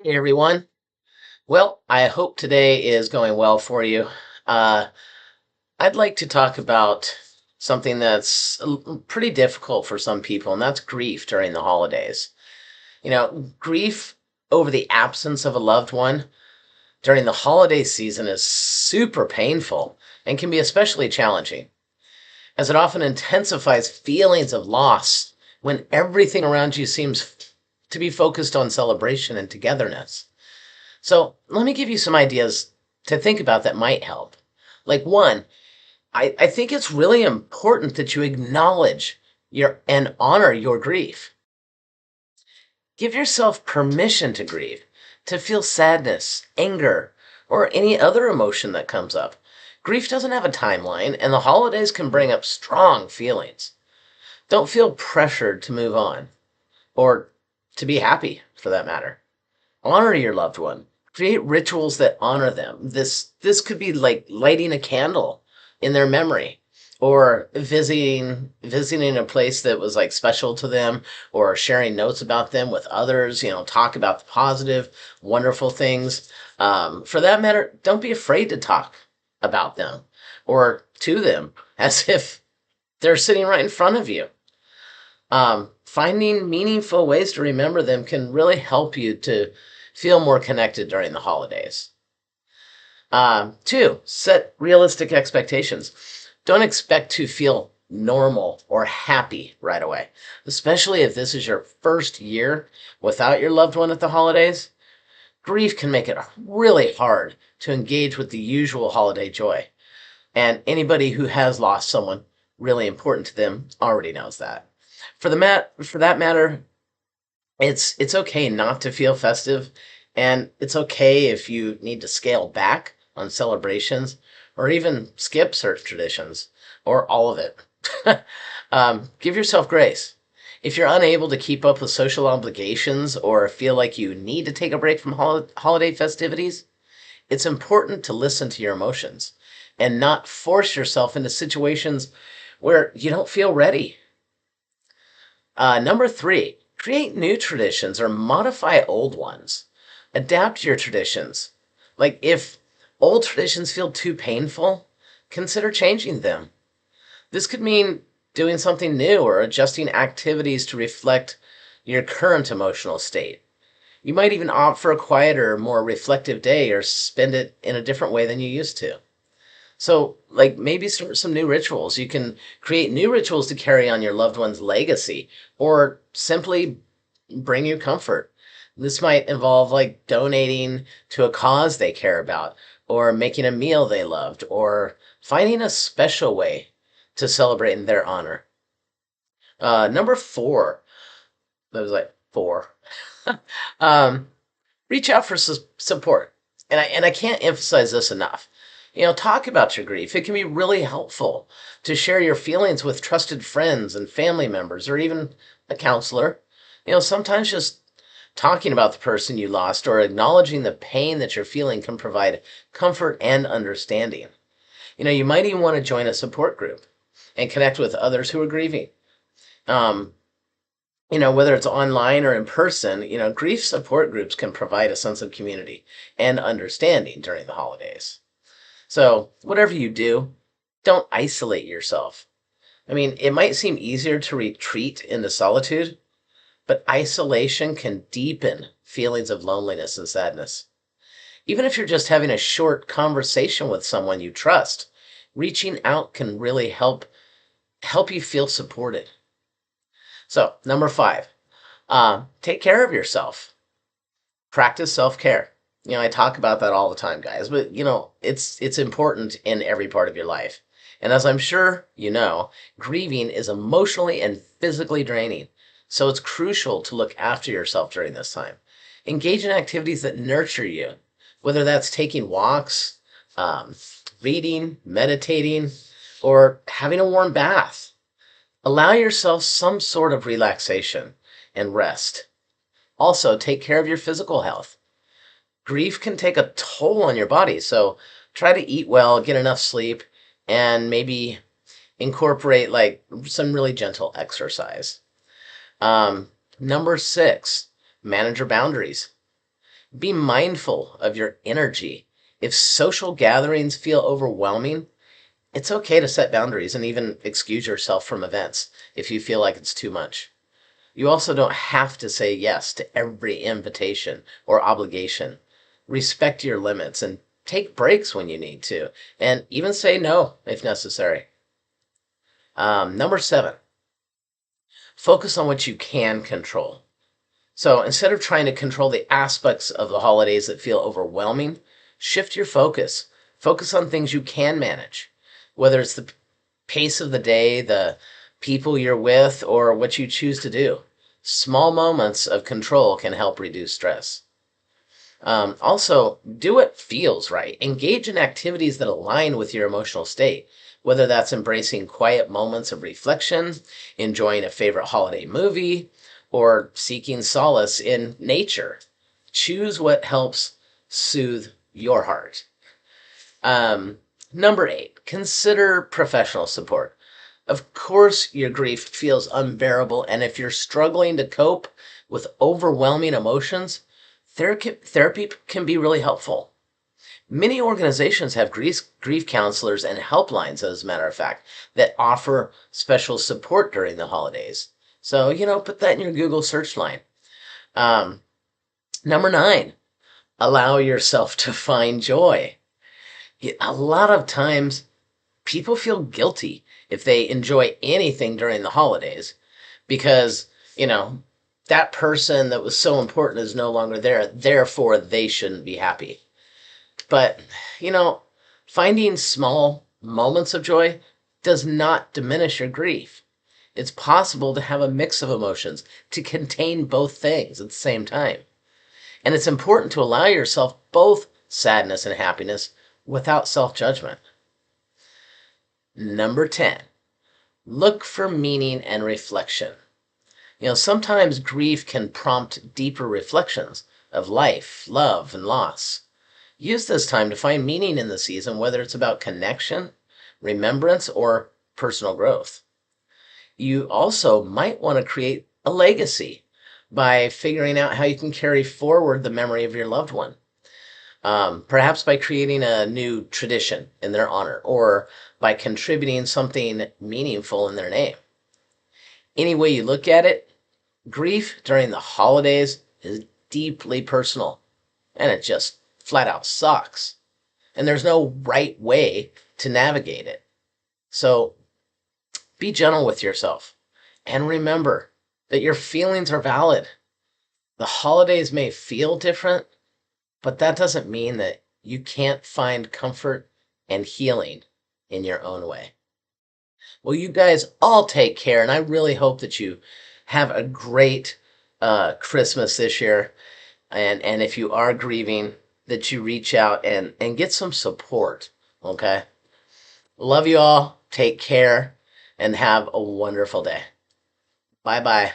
Hey everyone. Well, I hope today is going well for you. Uh, I'd like to talk about something that's pretty difficult for some people, and that's grief during the holidays. Grief over the absence of a loved one during the holiday season is super painful and can be especially challenging, as it often intensifies feelings of loss when everything around you seems to be focused on celebration and togetherness. So let me give you some ideas to think about that might help. Like one, I think it's really important that you acknowledge your and honor your grief. Give yourself permission to grieve, to feel sadness, anger, or any other emotion that comes up. Grief doesn't have a timeline, and the holidays can bring up strong feelings. Don't feel pressured to move on, or to be happy for that matter. Honor your loved one. Create rituals that honor them. This could be like lighting a candle in their memory, or visiting a place that was like special to them, or sharing notes about them with others. Talk about the positive, wonderful things. For that matter, don't be afraid to talk about them or to them as if they're sitting right in front of you. Finding meaningful ways to remember them can really help you to feel more connected during the holidays. Two, set realistic expectations. Don't expect to feel normal or happy right away, especially if this is your first year without your loved one at the holidays. Grief can make it really hard to engage with the usual holiday joy. And anybody who has lost someone really important to them already knows that. For that matter, it's okay not to feel festive, and it's okay if you need to scale back on celebrations or even skip certain traditions or all of it. Give yourself grace. If you're unable to keep up with social obligations or feel like you need to take a break from holiday festivities, it's important to listen to your emotions and not force yourself into situations where you don't feel ready. Number three, create new traditions or modify old ones. Adapt your traditions. Like if old traditions feel too painful, consider changing them. This could mean doing something new or adjusting activities to reflect your current emotional state. You might even opt for a quieter, more reflective day or spend it in a different way than you used to. So, like maybe start some new rituals. You can create new rituals to carry on your loved one's legacy or simply bring you comfort. This might involve like donating to a cause they care about, or making a meal they loved, or finding a special way to celebrate in their honor. Number four, that was like four. um, Reach out for support. And I can't emphasize this enough. Talk about your grief. It can be really helpful to share your feelings with trusted friends and family members or even a counselor. Sometimes just talking about the person you lost or acknowledging the pain that you're feeling can provide comfort and understanding. You might even want to join a support group and connect with others who are grieving. Um, whether it's online or in person, grief support groups can provide a sense of community and understanding during the holidays. So, whatever you do, don't isolate yourself. I mean, it might seem easier to retreat into solitude, but isolation can deepen feelings of loneliness and sadness. Even if you're just having a short conversation with someone you trust, reaching out can really help you feel supported. So, number five, take care of yourself. Practice self-care. I talk about that all the time, guys, but it's important in every part of your life. And as I'm sure you know, grieving is emotionally and physically draining. So it's crucial to look after yourself during this time. Engage in activities that nurture you, whether that's taking walks, um, reading, meditating, or having a warm bath. Allow yourself some sort of relaxation and rest. Also, take care of your physical health. Grief can take a toll on your body, so try to eat well, get enough sleep, and maybe incorporate like some really gentle exercise. Number six, manage your boundaries. Be mindful of your energy. If social gatherings feel overwhelming, it's okay to set boundaries and even excuse yourself from events if you feel like it's too much. You also don't have to say yes to every invitation or obligation. Respect your limits and take breaks when you need to, and even say no if necessary. Number 7, focus on what you can control. So instead of trying to control the aspects of the holidays that feel overwhelming, shift your focus. Focus on things you can manage, whether it's the pace of the day, the people you're with, or what you choose to do. Small moments of control can help reduce stress. Also, do what feels right. Engage in activities that align with your emotional state, whether that's embracing quiet moments of reflection, enjoying a favorite holiday movie, or seeking solace in nature. Choose what helps soothe your heart. Number 8, consider professional support. Of course, your grief feels unbearable, and if you're struggling to cope with overwhelming emotions, therapy can be really helpful. Many organizations have grief counselors and helplines, as a matter of fact, that offer special support during the holidays. So, put that in your Google search line. Um, Number 9, allow yourself to find joy. A lot of times, people feel guilty if they enjoy anything during the holidays because, that person that was so important is no longer there. Therefore, they shouldn't be happy. But, you know, finding small moments of joy does not diminish your grief. It's possible to have a mix of emotions, to contain both things at the same time. And it's important to allow yourself both sadness and happiness without self judgment. Number 10, look for meaning and reflection. Sometimes grief can prompt deeper reflections of life, love, and loss. Use this time to find meaning in the season, whether it's about connection, remembrance, or personal growth. You also might want to create a legacy by figuring out how you can carry forward the memory of your loved one. Perhaps by creating a new tradition in their honor or by contributing something meaningful in their name. Any way you look at it, grief during the holidays is deeply personal and it just flat out sucks. And there's no right way to navigate it. So be gentle with yourself and remember that your feelings are valid. The holidays may feel different, but that doesn't mean that you can't find comfort and healing in your own way. Well, you guys all take care, and I really hope that you have a great Christmas this year. And if you are grieving, that you reach out and get some support. Okay? Love you all. Take care and have a wonderful day. Bye bye.